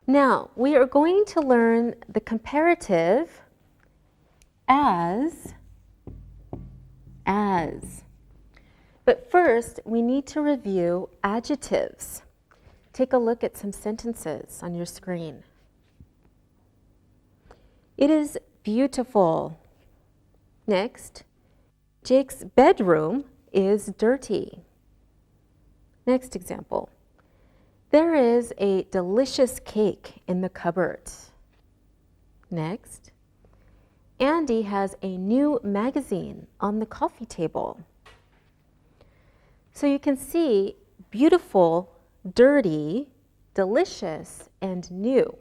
Now, we are going to learn the comparative as. But first, we need to review adjectives. Take a look at some sentences on your screen. It is beautiful. Next, Jake's bedroom is dirty. Next example. There is a delicious cake in the cupboard. Next, Andy has a new magazine on the coffee table. So you can see beautiful, dirty, delicious, and new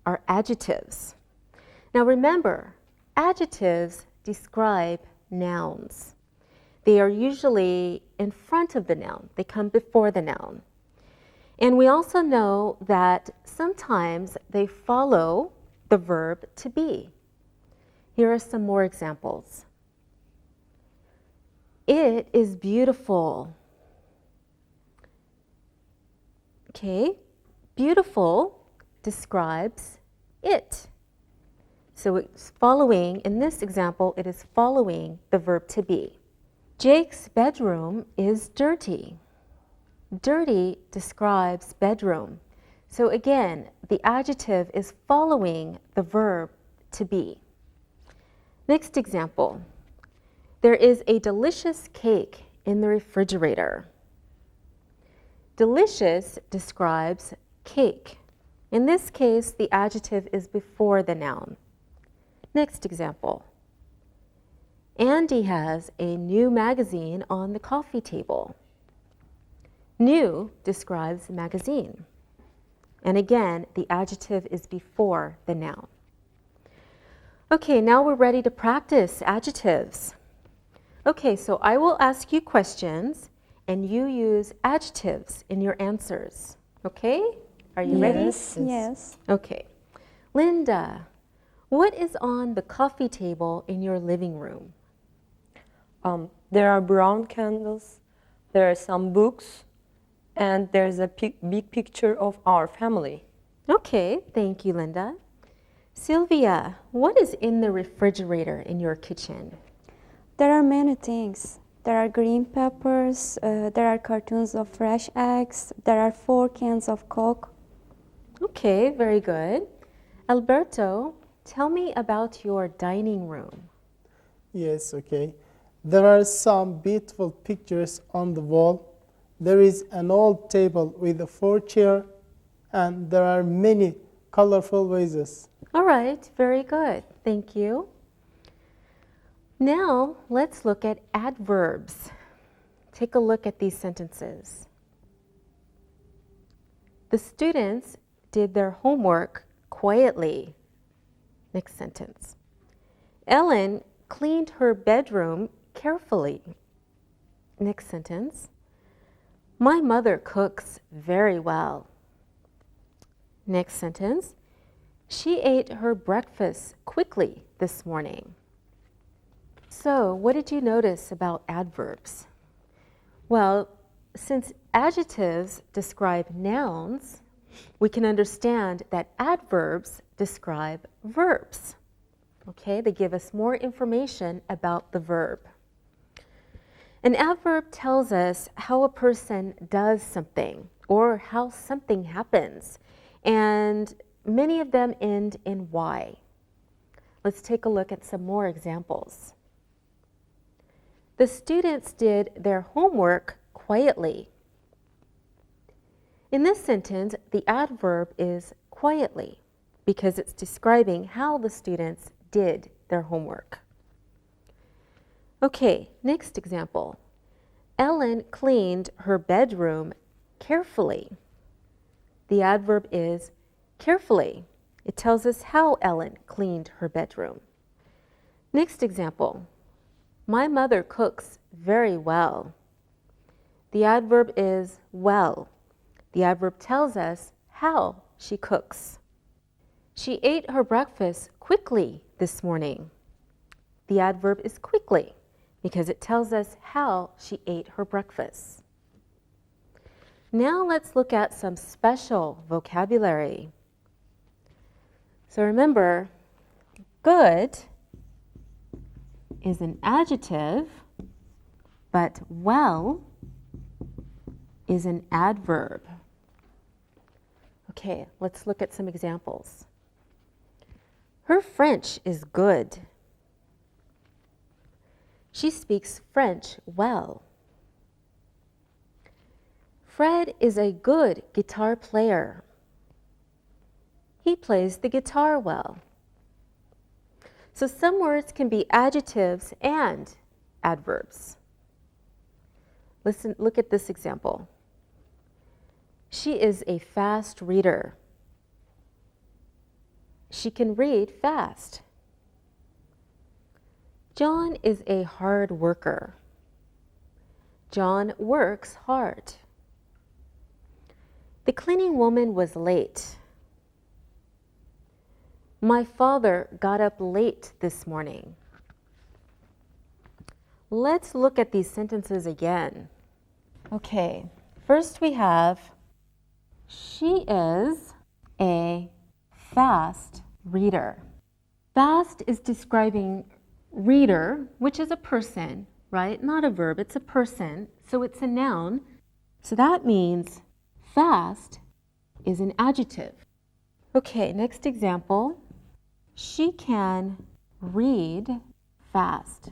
are adjectives. Now remember, adjectives describe nouns. They are usually in front of the noun. They come before the noun. And we also know that sometimes they follow the verb to be. Here are some more examples. It is beautiful. Okay, beautiful describes it. So it's following, in this example, it is following the verb to be. Jake's bedroom is dirty. Dirty describes bedroom. So again, the adjective is following the verb to be. Next example. There is a delicious cake in the refrigerator. Delicious describes cake. In this case, the adjective is before the noun. Next example. Andy has a new magazine on the coffee table. New describes magazine. And again, the adjective is before the noun. Okay, now we're ready to practice adjectives. Okay, so I will ask you questions and you use adjectives in your answers. Okay? Are you ready? Yes. Okay. Linda, what is on the coffee table in your living room? There are brown candles, there are some books, and there's a big picture of our family. Okay, thank you, Linda. Sylvia, what is in the refrigerator in your kitchen? There are many things. There are green peppers, there are cartons of fresh eggs, there are 4 cans of Coke. Okay, very good. Alberto, tell me about your dining room. Yes, okay. There are some beautiful pictures on the wall. There is an old table with a 4 chairs, and there are many colorful vases. All right, very good. Thank you. Now, let's look at adverbs. Take a look at these sentences. The students did their homework quietly. Next sentence. Ellen cleaned her bedroom carefully. Next sentence. My mother cooks very well. Next sentence. She ate her breakfast quickly this morning. So, what did you notice about adverbs? Well, since adjectives describe nouns, we can understand that adverbs describe verbs. Okay, they give us more information about the verb. An adverb tells us how a person does something or how something happens, and many of them end in Y. Let's take a look at some more examples. The students did their homework quietly. In this sentence, the adverb is quietly because it's describing how the students did their homework. Okay, next example. Ellen cleaned her bedroom carefully. The adverb is carefully. It tells us how Ellen cleaned her bedroom. Next example. My mother cooks very well. The adverb is well. The adverb tells us how she cooks. She ate her breakfast quickly this morning. The adverb is quickly because it tells us how she ate her breakfast. Now let's look at some special vocabulary. So remember, good is an adjective, but well is an adverb. Okay, let's look at some examples. Her French is good. She speaks French well. Fred is a good guitar player. He plays the guitar well. So some words can be adjectives and adverbs. Listen, look at this example. She is a fast reader. She can read fast. John is a hard worker. John works hard. The cleaning woman was late. My father got up late this morning. Let's look at these sentences again. Okay, first we have, she is a fast reader. Fast is describing reader, which is a person, right? Not a verb, it's a person, so it's a noun. So that means fast is an adjective. Okay, next example. She can read fast.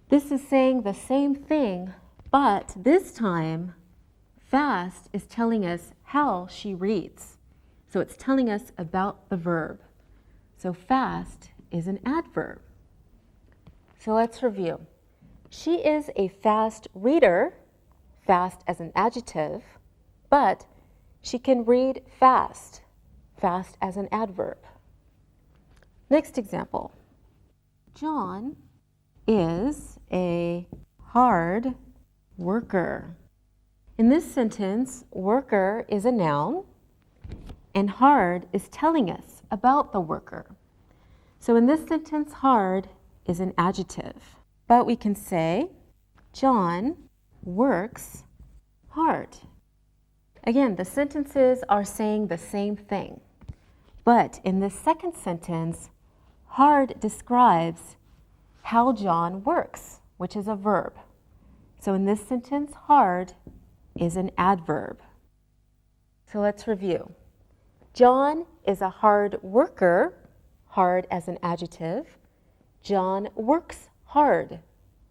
This is saying the same thing, but this time, fast is telling us how she reads. So it's telling us about the verb. So fast is an adverb. So let's review. She is a fast reader, fast as an adjective, but she can read fast, fast as an adverb. Next example. John is a hard worker. In this sentence, worker is a noun, and hard is telling us about the worker. So in this sentence, hard is an adjective. But we can say, John works hard. Again, the sentences are saying the same thing. But in this second sentence, hard describes how John works, which is a verb. So in this sentence, hard is an adverb. So let's review. John is a hard worker, hard as an adjective. John works hard,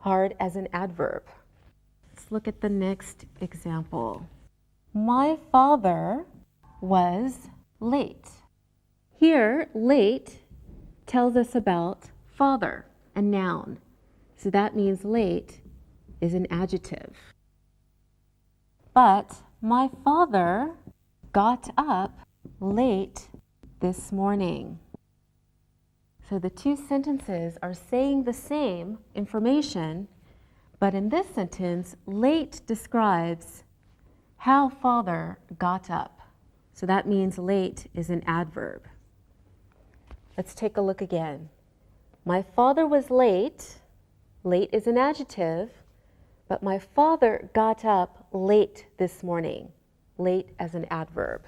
hard as an adverb. Let's look at the next example. My father was late. Here, late tells us about father, a noun. So that means late is an adjective. But my father got up late this morning. So the two sentences are saying the same information, but in this sentence, late describes how father got up. So that means late is an adverb. Let's take a look again. My father was late. Late is an adjective, but my father got up late this morning. Late as an adverb.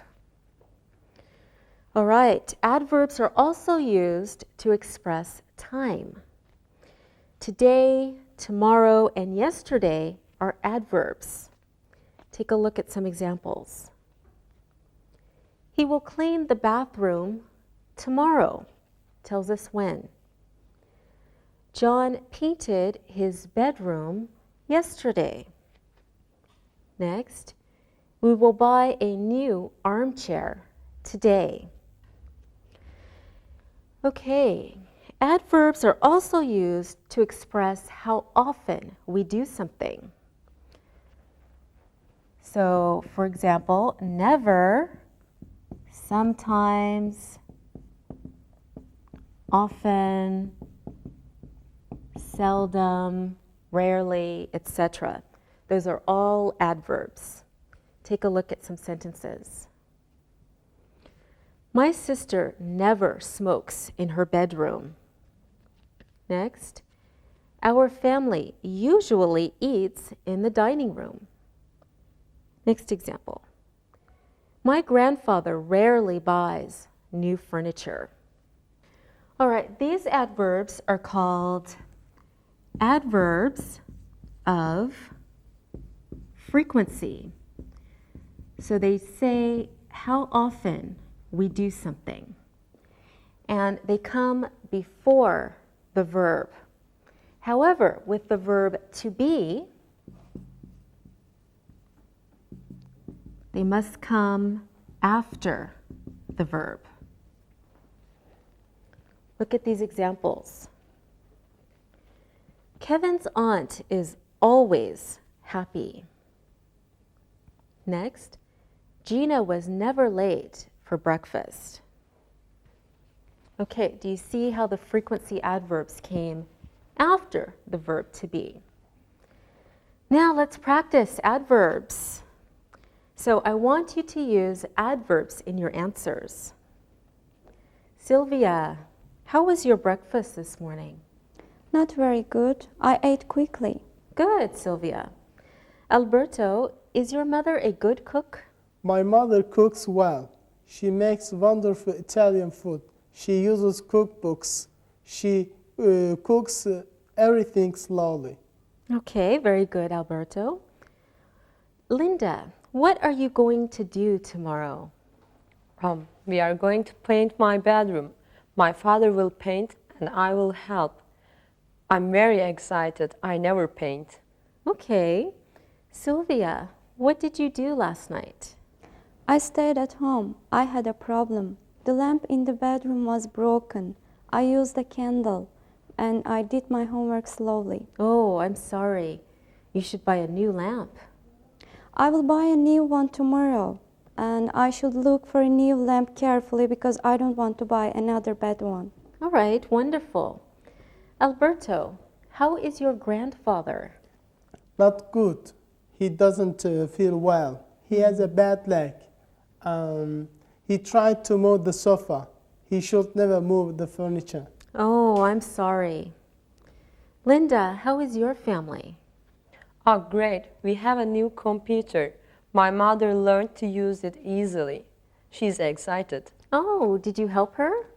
All right, adverbs are also used to express time. Today, tomorrow, and yesterday are adverbs. Take a look at some examples. He will clean the bathroom tomorrow. Tells us when. John painted his bedroom yesterday. Next, we will buy a new armchair today. Okay, adverbs are also used to express how often we do something. So, for example, never, sometimes, often, seldom, rarely, etc. Those are all adverbs. Take a look at some sentences. My sister never smokes in her bedroom. Next, our family usually eats in the dining room. Next example. My grandfather rarely buys new furniture. All right, these adverbs are called adverbs of frequency. So they say how often we do something. And they come before the verb. However, with the verb to be, they must come after the verb. Look at these examples. Kevin's aunt is always happy. Next, Gina was never late for breakfast. Okay, do you see how the frequency adverbs came after the verb to be? Now let's practice adverbs. So I want you to use adverbs in your answers. Sylvia, how was your breakfast this morning? Not very good. I ate quickly. Good, Sylvia. Alberto, is your mother a good cook? My mother cooks well. She makes wonderful Italian food. She uses cookbooks. She cooks everything slowly. Okay, very good, Alberto. Linda, what are you going to do tomorrow? We are going to paint my bedroom. My father will paint and I will help. I'm very excited. I never paint. Okay. Sylvia, what did you do last night? I stayed at home. I had a problem. The lamp in the bedroom was broken. I used a candle and I did my homework slowly. Oh, I'm sorry. You should buy a new lamp. I will buy a new one tomorrow, and I should look for a new lamp carefully because I don't want to buy another bad one. All right, wonderful. Alberto, how is your grandfather? Not good. He doesn't feel well. He has a bad leg. He tried to move the sofa. He should never move the furniture. Oh, I'm sorry. Linda, how is your family? Oh, great. We have a new computer. My mother learned to use it easily. She's excited. Oh, did you help her?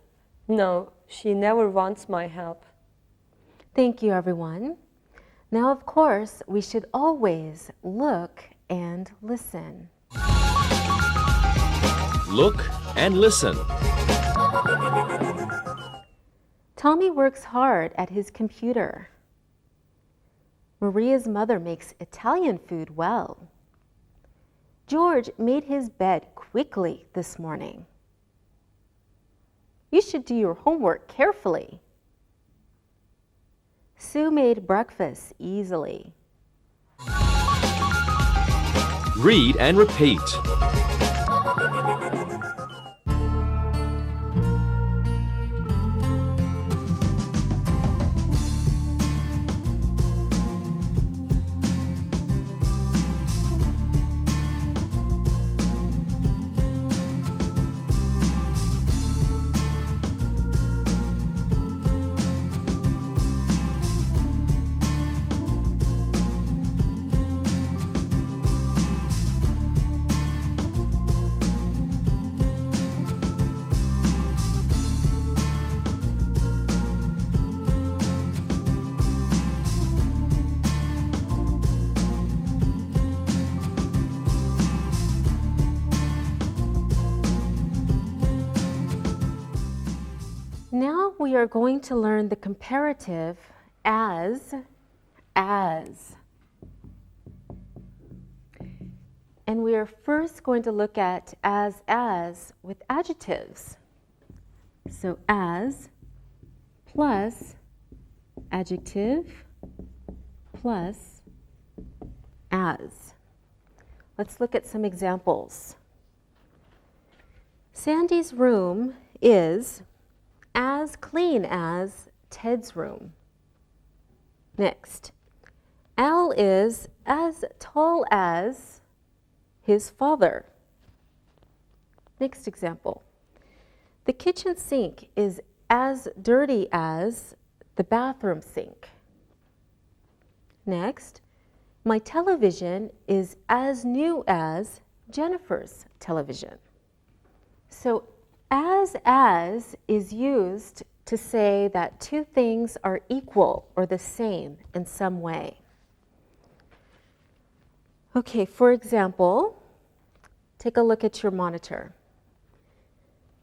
No, she never wants my help. Thank you, everyone. Now, of course, we should always look and listen. Look and listen. Tommy works hard at his computer. Maria's mother makes Italian food well. George made his bed quickly this morning. You should do your homework carefully. Sue made breakfast easily. Read and repeat. Now we are going to learn the comparative as. And we are first going to look at as with adjectives. So as plus adjective plus as. Let's look at some examples. Sandy's room is as clean as Ted's room. Next, Al is as tall as his father. Next example. The kitchen sink is as dirty as the bathroom sink. Next, my television is as new as Jennifer's television. So As is used to say that two things are equal or the same in some way. Okay, for example, take a look at your monitor.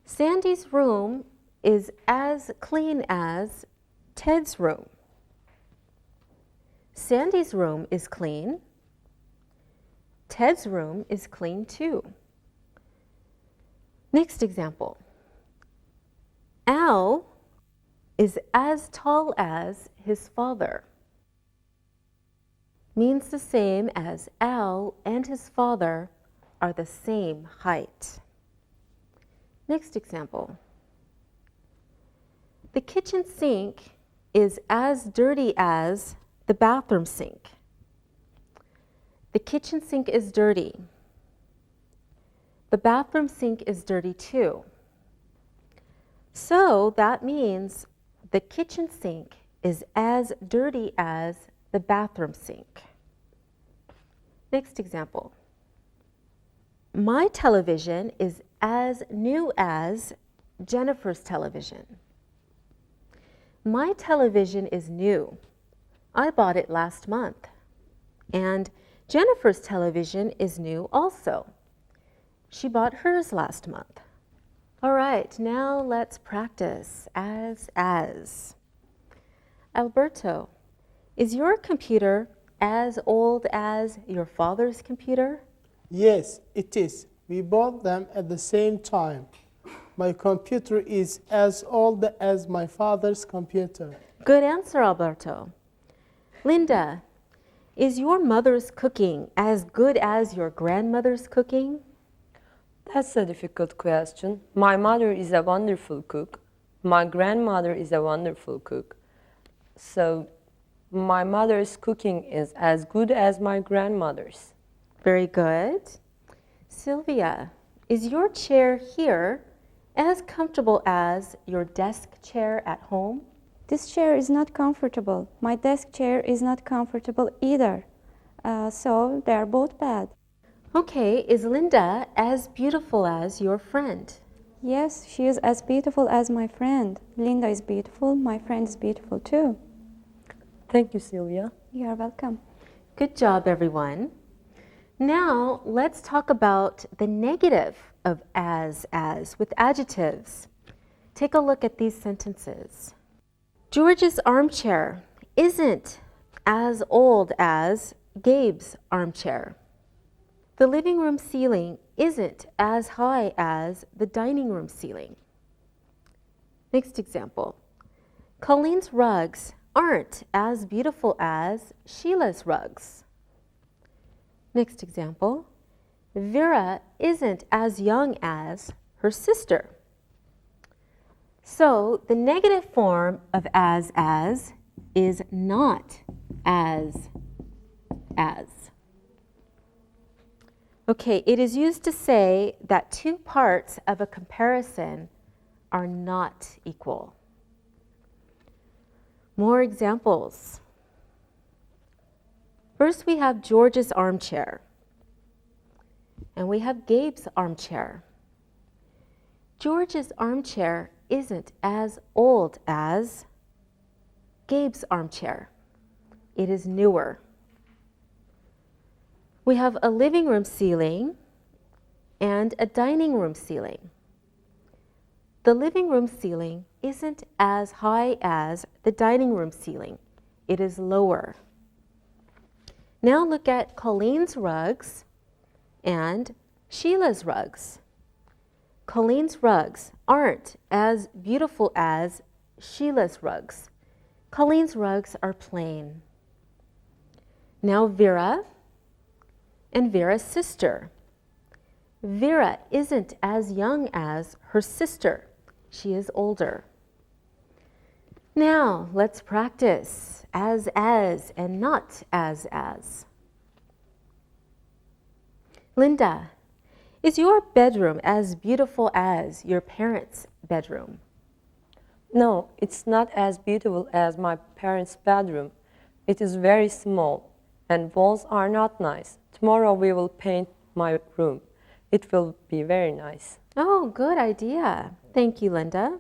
Sandy's room is as clean as Ted's room. Sandy's room is clean. Ted's room is clean too. Next example. Al is as tall as his father. Means the same as Al and his father are the same height. Next example. The kitchen sink is as dirty as the bathroom sink. The kitchen sink is dirty. The bathroom sink is dirty too. So that means the kitchen sink is as dirty as the bathroom sink. Next example. My television is as new as Jennifer's television. My television is new. I bought it last month. And Jennifer's television is new also. She bought hers last month. All right, now let's practice as. Alberto, is your computer as old as your father's computer? Yes, it is. We bought them at the same time. My computer is as old as my father's computer. Good answer, Alberto. Linda, is your mother's cooking as good as your grandmother's cooking? That's a difficult question. My mother is a wonderful cook. My grandmother is a wonderful cook. So my mother's cooking is as good as my grandmother's. Very good. Sylvia, is your chair here as comfortable as your desk chair at home? This chair is not comfortable. My desk chair is not comfortable either. So they are both bad. Okay, is Linda as beautiful as your friend? Yes, she is as beautiful as my friend. Linda is beautiful. My friend is beautiful too. Thank you, Sylvia. You are welcome. Good job, everyone. Now, let's talk about the negative of as with adjectives. Take a look at these sentences. George's armchair isn't as old as Gabe's armchair. The living room ceiling isn't as high as the dining room ceiling. Next example. Colleen's rugs aren't as beautiful as Sheila's rugs. Next example. Vera isn't as young as her sister. So the negative form of as is not as. Okay, it is used to say that two parts of a comparison are not equal. More examples. First, we have George's armchair, and we have Gabe's armchair. George's armchair isn't as old as Gabe's armchair. It is newer. We have a living room ceiling and a dining room ceiling. The living room ceiling isn't as high as the dining room ceiling. It is lower. Now look at Colleen's rugs and Sheila's rugs. Colleen's rugs aren't as beautiful as Sheila's rugs. Colleen's rugs are plain. Now Vera and Vera's sister. Vera isn't as young as her sister. She is older. Now let's practice as and not as. Linda, is your bedroom as beautiful as your parents' bedroom? No, it's not as beautiful as my parents' bedroom. It is very small, and walls are not nice. Tomorrow we will paint my room. It will be very nice. Oh, good idea. Thank you, Linda.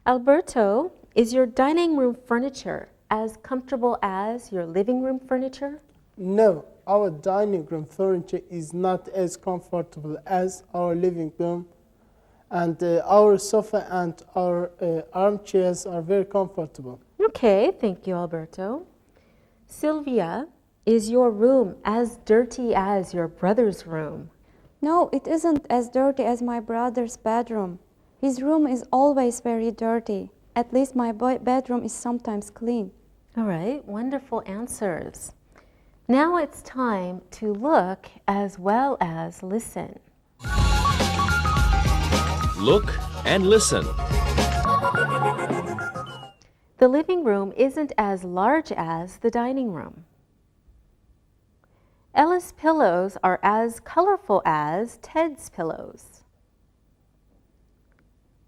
Alberto, is your dining room furniture as comfortable as your living room furniture? No, our dining room furniture is not as comfortable as our living room, and our sofa and our armchairs are very comfortable. Okay, thank you, Alberto. Sylvia, is your room as dirty as your brother's room? No, it isn't as dirty as my brother's bedroom. His room is always very dirty. At least my bedroom is sometimes clean. All right, wonderful answers. Now it's time to look as well as listen. Look and listen. The living room isn't as large as the dining room. Ella's pillows are as colorful as Ted's pillows.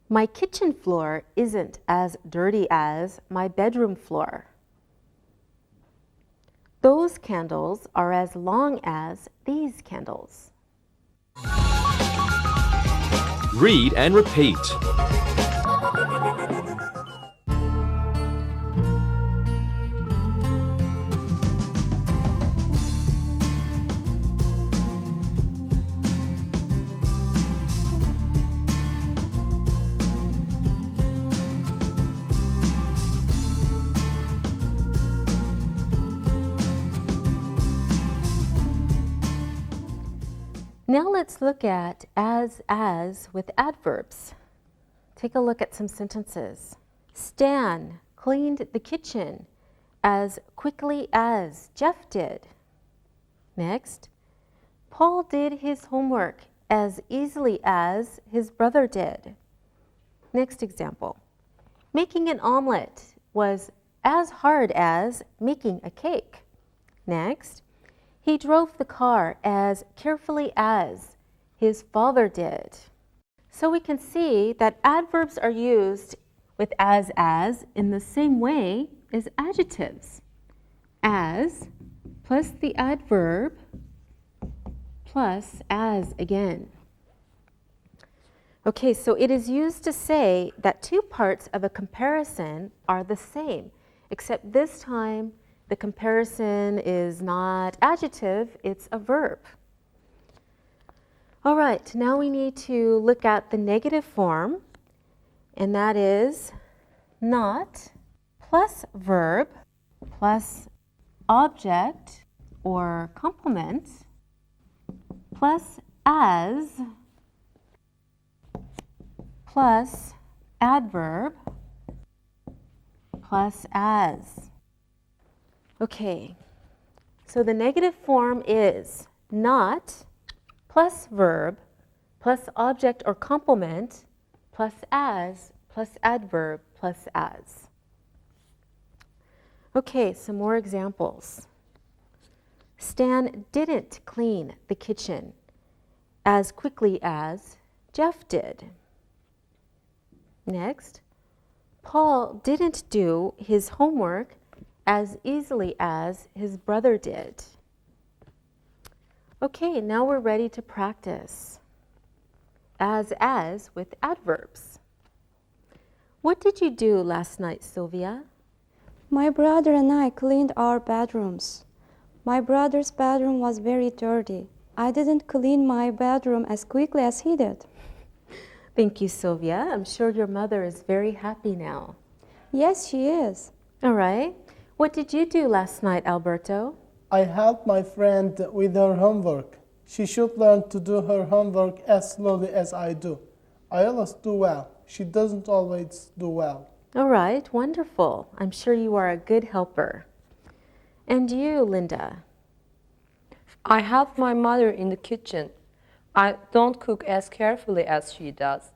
My kitchen floor isn't as dirty as my bedroom floor. Those candles are as long as these candles. Read and repeat. Now let's look at as with adverbs. Take a look at some sentences. Stan cleaned the kitchen as quickly as Jeff did. Next, Paul did his homework as easily as his brother did. Next example. Making an omelet was as hard as making a cake. Next, he drove the car as carefully as his father did. So we can see that adverbs are used with as in the same way as adjectives. As plus the adverb plus as again. Okay, so it is used to say that two parts of a comparison are the same, except this time the comparison is not adjective, it's a verb. All right, now we need to look at the negative form, and that is not plus verb plus object or complement plus as plus adverb plus as. Okay, so the negative form is not plus verb plus object or complement plus as plus adverb plus as. Okay, some more examples. Stan didn't clean the kitchen as quickly as Jeff did. Next, Paul didn't do his homework as easily as his brother did. Okay, now we're ready to practice. As with adverbs. What did you do last night, Sylvia? My brother and I cleaned our bedrooms. My brother's bedroom was very dirty. I didn't clean my bedroom as quickly as he did. Thank you, Sylvia. I'm sure your mother is very happy now. Yes, she is. All right. What did you do last night, Alberto? I helped my friend with her homework. She should learn to do her homework as slowly as I do. I always do well. She doesn't always do well. All right, wonderful. I'm sure you are a good helper. And you, Linda? I help my mother in the kitchen. I don't cook as carefully as she does.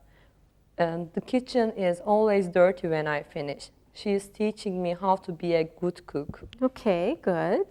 And the kitchen is always dirty when I finish. She is teaching me how to be a good cook. Okay, good.